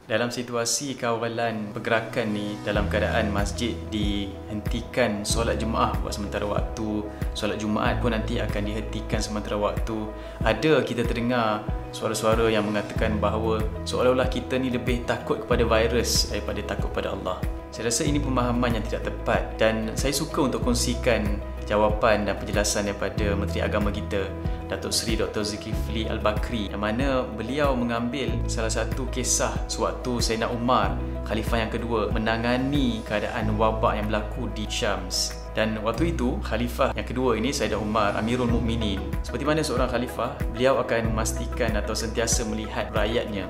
Dalam situasi kawalan pergerakan ni, dalam keadaan masjid dihentikan solat Jumaat buat sementara waktu, solat Jumaat pun nanti akan dihentikan sementara waktu, ada kita terdengar suara-suara yang mengatakan bahawa seolah-olah kita ni lebih takut kepada virus daripada takut pada Allah. Saya rasa ini pemahaman yang tidak tepat, dan saya suka untuk kongsikan jawapan dan penjelasan daripada Menteri Agama kita, Datuk Seri Dr. Zulkifli Al-Bakri, yang mana beliau mengambil salah satu kisah sewaktu Sayyidina Umar, Khalifah yang kedua, menangani keadaan wabak yang berlaku di Syams. Dan waktu itu, Khalifah yang kedua ini, Sayyidina Umar, Amirul Mukminin, seperti mana seorang Khalifah, beliau akan memastikan atau sentiasa melihat rakyatnya.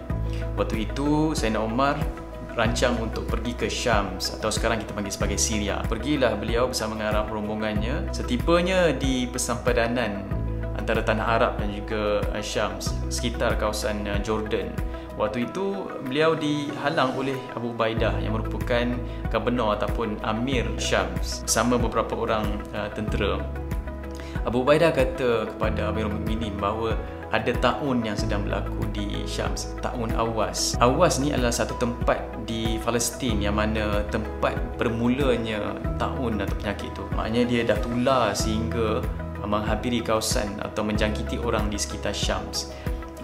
Waktu itu, Sayyidina Umar rancang untuk pergi ke Syams, atau sekarang kita panggil sebagai Syria. Pergilah beliau bersama dengan rombongannya. Setibanya di persampadanan antara tanah Arab dan juga Syams, sekitar kawasan Jordan, waktu itu beliau dihalang oleh Abu Ubaidah yang merupakan gubernur ataupun Amir Syams bersama beberapa orang tentera. Abu Ubaidah kata kepada Amirul Mukminin bahawa ada taun yang sedang berlaku di Syams, taun Awas. Awas ni adalah satu tempat di Palestin yang mana tempat bermulanya taun atau penyakit tu. Maknanya dia dah tular sehingga menghampiri kawasan atau menjangkiti orang di sekitar Syams.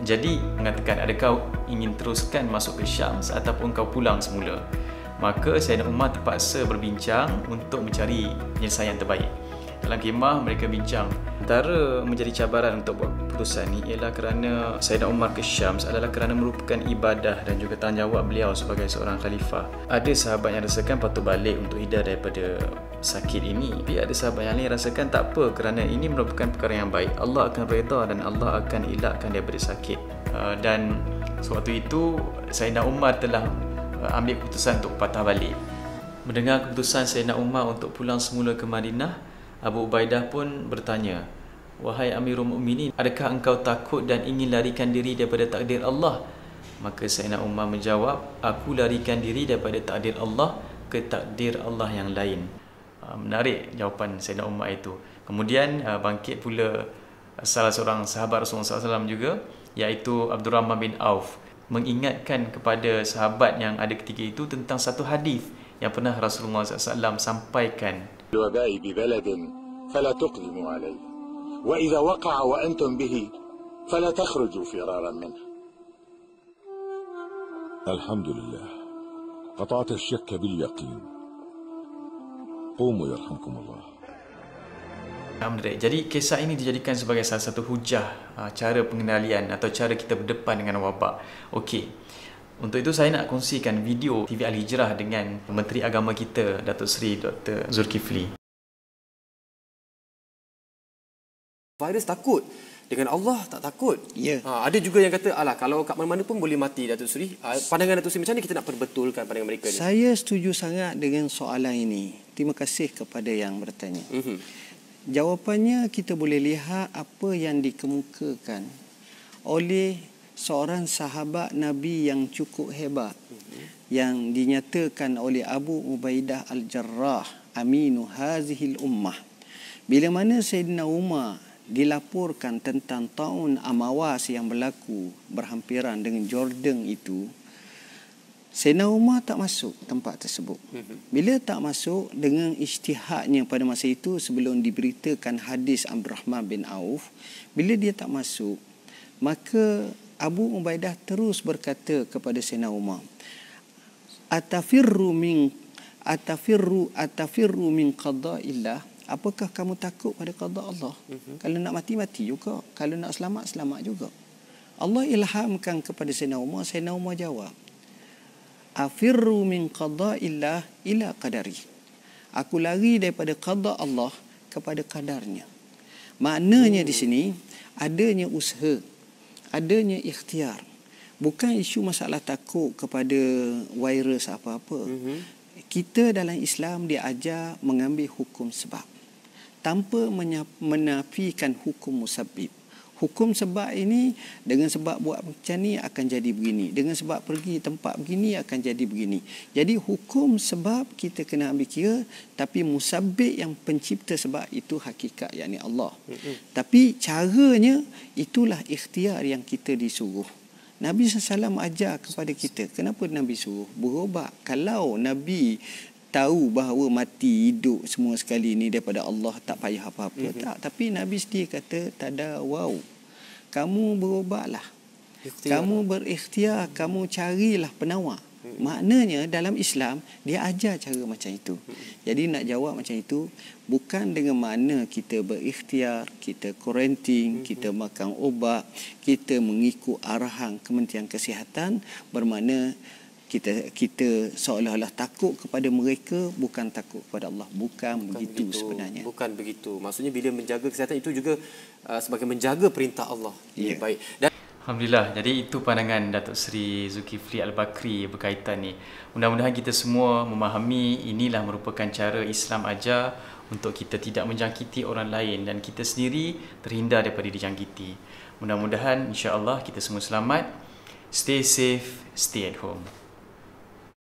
Jadi mengatakan, adakah ingin teruskan masuk ke Syams ataupun kau pulang semula? Maka Sayyidina Umar terpaksa berbincang untuk mencari penyelesaian terbaik. Dalam khemah mereka bincang, antara menjadi cabaran untuk buat keputusan ni ialah kerana Sayyidina Umar ke Syams adalah kerana merupakan ibadah dan juga tanggungjawab beliau sebagai seorang khalifah. Ada sahabat yang rasakan patut balik untuk hidar daripada sakit ini, tapi ada sahabat yang lain rasakan tak apa kerana ini merupakan perkara yang baik. Allah akan redha dan Allah akan elakkan daripada sakit. Dan sewaktu itu Sayyidina Umar telah ambil keputusan untuk patah balik. Mendengar keputusan Sayyidina Umar untuk pulang semula ke Madinah, Abu Ubaidah pun bertanya, "Wahai Amirul Mukminin, adakah engkau takut dan ingin larikan diri daripada takdir Allah?" Maka Sayyidina Umar menjawab, "Aku larikan diri daripada takdir Allah ke takdir Allah yang lain." Menarik jawapan Sayyidina Umar itu. Kemudian bangkit pula salah seorang sahabat Rasulullah SAW juga, iaitu Abdurrahman bin Auf, mengingatkan kepada sahabat yang ada ketika itu tentang satu hadis yang pernah Rasulullah SAW sampaikan. الوباء ببلد فلا تقدموا عليه وإذا وقع وأنتم به فلا تخرجوا فرارا منه. الحمد لله قطعت الشك باليقين. قوموا يرحمكم الله. Jadi kisah ini dijadikan sebagai salah satu hujah cara pengendalian atau cara kita berdepan dengan wabak. Okey. Untuk itu saya nak kongsikan video TV Al-Hijrah dengan Menteri Agama kita, Datuk Seri Dr. Zulkifli. Virus takut, dengan Allah tak takut. Ya. Ada juga yang kata, alah kalau kat mana-mana pun boleh mati, Datuk Seri. Pandangan Datuk Seri macam mana kita nak perbetulkan pandangan mereka ni? Saya setuju sangat dengan soalan ini. Terima kasih kepada yang bertanya. Jawapannya kita boleh lihat apa yang dikemukakan oleh seorang sahabat Nabi yang cukup hebat, yang dinyatakan oleh Abu Ubaidah Al-Jarrah, Aminu Hazihil Ummah. Bila mana Sayyidina Umar dilaporkan tentang taun Amawas yang berlaku berhampiran dengan Jordan itu, Sayyidina Umar tak masuk tempat tersebut. Bila tak masuk, dengan ijtihadnya pada masa itu sebelum diberitakan hadis Abdurrahman bin Auf, bila dia tak masuk, maka Abu Ubaidah terus berkata kepada Sayyidina Umar, Atafirru min qada'illah. Apakah kamu takut pada qada Allah? Kalau nak mati, mati juga. Kalau nak selamat, selamat juga. Allah ilhamkan kepada Sayyidina Umar. Sayyidina Umar jawab, Afirru min qada'illah ila qadari. Aku lari daripada qada Allah kepada kadarnya. Maknanya di sini adanya usaha, adanya ikhtiar. Bukan isu masalah takut kepada virus apa-apa. Kita dalam Islam diajar mengambil hukum sebab tanpa menafikan hukum musabbib. Hukum sebab ini, dengan sebab buat macam ni akan jadi begini, dengan sebab pergi tempat begini akan jadi begini. Jadi hukum sebab kita kena ambil kira, tapi musabbib yang pencipta sebab itu hakikat, yakni Allah. Tapi caranya itulah ikhtiar yang kita disuruh. Nabi SAW ajar kepada kita. Kenapa Nabi suruh berubat? Kalau Nabi tahu bahawa mati hidup semua sekali ni daripada Allah, tak payah apa-apa. Tak. Tapi Nabi sendiri kata, tadawau. Kamu berubatlah. Kamu berikhtiar, kamu carilah penawar. Maknanya dalam Islam dia ajar cara macam itu. Jadi nak jawab macam itu, bukan dengan mana kita berikhtiar, kita quarantine, kita makan ubat, kita mengikut arahan Kementerian Kesihatan, bermakna kita seolah-olah takut kepada mereka, bukan takut kepada Allah. Bukan begitu sebenarnya. Bukan begitu. Maksudnya bila menjaga kesihatan itu juga sebagai menjaga perintah Allah. Ya. Baik. Dan Alhamdulillah. Jadi itu pandangan Datuk Seri Zulkifli Al-Bakri berkaitan ni. Mudah-mudahan kita semua memahami inilah merupakan cara Islam ajar untuk kita tidak menjangkiti orang lain dan kita sendiri terhindar daripada dijangkiti. Mudah-mudahan insya-Allah kita semua selamat. Stay safe, stay at home.